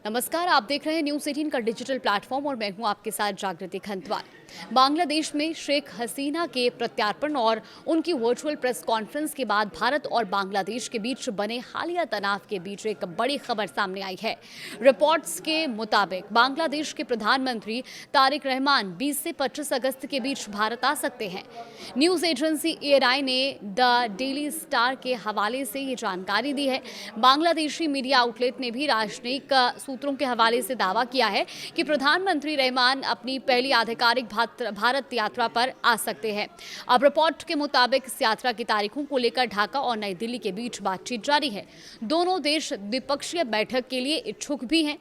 नमस्कार, आप देख रहे हैं न्यूज़ 18 का डिजिटल प्लेटफॉर्म और मैं हूं आपके साथ जागृति खंतवाल। बांग्लादेश में शेख हसीना के प्रत्यार्पण और उनकी वर्चुअल प्रेस कॉन्फ्रेंस के बाद भारत और बांग्लादेश के बीच बने हालिया तनाव के बीच एक बड़ी खबर सामने आई है। रिपोर्ट्स के मुताबिक बांग्लादेश के प्रधानमंत्री तारिक रहमान 20 से 25 अगस्त के बीच भारत आ सकते हैं। न्यूज़ एजेंसी ANI ने द डेली स्टार के हवाले से ये जानकारी दी है। बांग्लादेशी मीडिया आउटलेट ने भी राजनयिक सूत्रों के हवाले से दावा किया है कि प्रधानमंत्री रहमान अपनी पहली आधिकारिक भारत यात्रा पर आ सकते हैं। अब रिपोर्ट के मुताबिक इस यात्रा की तारीखों को लेकर ढाका और नई दिल्ली के बीच बातचीत जारी है। दोनों देश द्विपक्षीय बैठक के लिए इच्छुक भी हैं,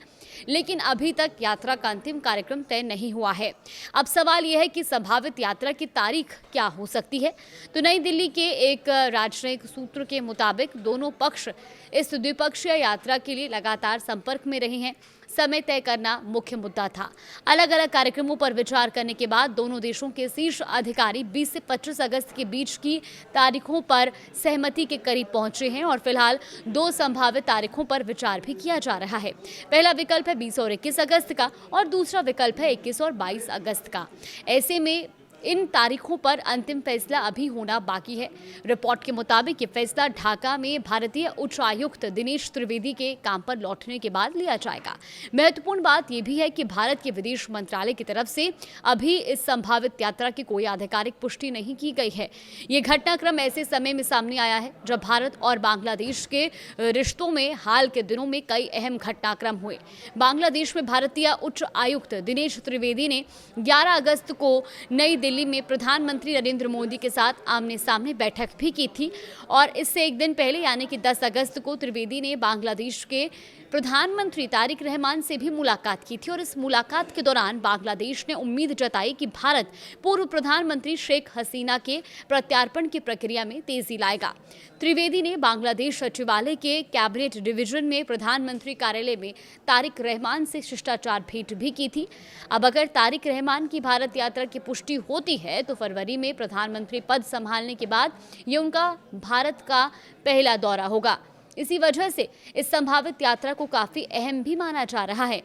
लेकिन अभी तक यात्रा का अंतिम कार्यक्रम तय नहीं हुआ है। अब सवाल यह है कि संभावित यात्रा की तारीख क्या हो सकती है। तो नई दिल्ली के एक राजनयिक सूत्र के मुताबिक दोनों पक्ष इस द्विपक्षीय यात्रा के लिए लगातार संपर्क में रहे हैं। समय तय करना मुख्य मुद्दा था। अलग अलग कार्यक्रमों पर विचार करने के बाद दोनों देशों के शीर्ष अधिकारी 20 से 25 अगस्त के बीच की तारीखों पर सहमति के करीब पहुंचे हैं और फिलहाल दो संभावित तारीखों पर विचार भी किया जा रहा है। पहला विकल्प है 20 और 21 अगस्त का और दूसरा विकल्प है 21 और 22 अगस्त का। ऐसे में इन तारीखों पर अंतिम फैसला अभी होना बाकी है। रिपोर्ट के मुताबिक ये फैसला ढाका में भारतीय उच्चायुक्त दिनेश त्रिवेदी के काम पर लौटने के बाद लिया जाएगा। महत्वपूर्ण बात यह भी है कि भारत के विदेश मंत्रालय की तरफ से अभी इस संभावित यात्रा की कोई आधिकारिक पुष्टि नहीं की गई है। ये घटनाक्रम ऐसे समय में सामने आया है जब भारत और बांग्लादेश के रिश्तों में हाल के दिनों में कई अहम घटनाक्रम हुए। बांग्लादेश में भारतीय उच्च आयुक्त दिनेश त्रिवेदी ने 11 अगस्त को नई दिल्ली में प्रधानमंत्री नरेंद्र मोदी के साथ आमने सामने बैठक भी की थी और इससे एक दिन पहले यानी कि 10 अगस्त को त्रिवेदी ने बांग्लादेश के प्रधानमंत्री तारिक रहमान से भी मुलाकात की थी और इस मुलाकात के दौरान बांग्लादेश ने उम्मीद जताई कि भारत पूर्व प्रधानमंत्री शेख हसीना के प्रत्यार्पण की प्रक्रिया में तेजी लाएगा। त्रिवेदी ने बांग्लादेश सचिवालय के कैबिनेट डिवीजन में प्रधानमंत्री कार्यालय में तारिक रहमान से शिष्टाचार भेंट भी की थी। अब अगर तारिक रहमान की भारत यात्रा की पुष्टि होती है तो फरवरी में प्रधानमंत्री पद संभालने के बाद ये उनका भारत का पहला दौरा होगा। इसी वजह से इस संभावित यात्रा को काफी अहम भी माना जा रहा है।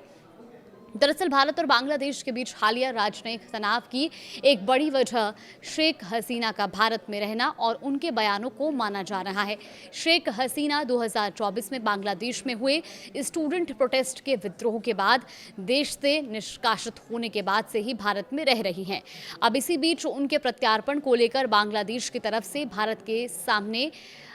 दरअसल भारत और बांग्लादेश के बीच हालिया राजनयिक तनाव की एक बड़ी वजह शेख हसीना का भारत में रहना और उनके बयानों को माना जा रहा है। शेख हसीना 2024 में बांग्लादेश में हुए स्टूडेंट प्रोटेस्ट के विद्रोह के बाद देश से निष्कासित होने के बाद से ही भारत में रह रही हैं। अब इसी बीच उनके प्रत्यार्पण को लेकर बांग्लादेश की तरफ से भारत के सामने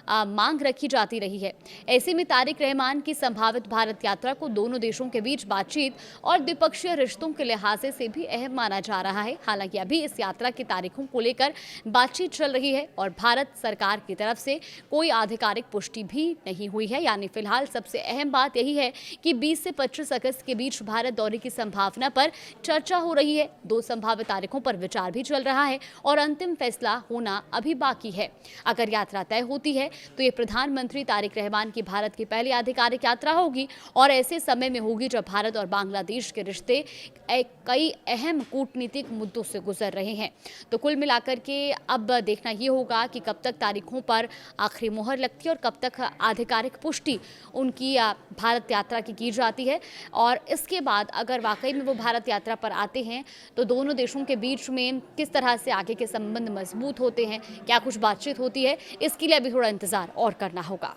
मांग रखी जाती रही है। ऐसे में तारिक रहमान की संभावित भारत यात्रा को दोनों देशों के बीच बातचीत और द्विपक्षीय रिश्तों के लिहाज से भी अहम माना जा रहा है। हालांकि अभी इस यात्रा की तारीखों को लेकर बातचीत चल रही है और भारत सरकार की तरफ से कोई आधिकारिक पुष्टि भी नहीं हुई है। यानी फिलहाल सबसे अहम बात यही है कि 20 से 25 अगस्त के बीच भारत दौरे की संभावना पर चर्चा हो रही है। दो संभावित तारीखों पर विचार भी चल रहा है और अंतिम फैसला होना अभी बाकी है। अगर यात्रा तय होती है तो ये प्रधानमंत्री तारिक रहमान की भारत की पहली आधिकारिक यात्रा होगी और ऐसे समय में होगी जब भारत और बांग्लादेश के रिश्ते कई अहम कूटनीतिक मुद्दों से गुजर रहे हैं। तो कुल मिलाकर के अब देखना ये होगा कि कब तक तारीखों पर आखिरी मोहर लगती है और कब तक आधिकारिक पुष्टि उनकी भारत यात्रा की जाती है और इसके बाद अगर वाकई में वो भारत यात्रा पर आते हैं तो दोनों देशों के बीच में किस तरह से आगे के संबंध मजबूत होते हैं, क्या कुछ बातचीत होती है, इसके लिए अभी थोड़ा इंतजार और करना होगा।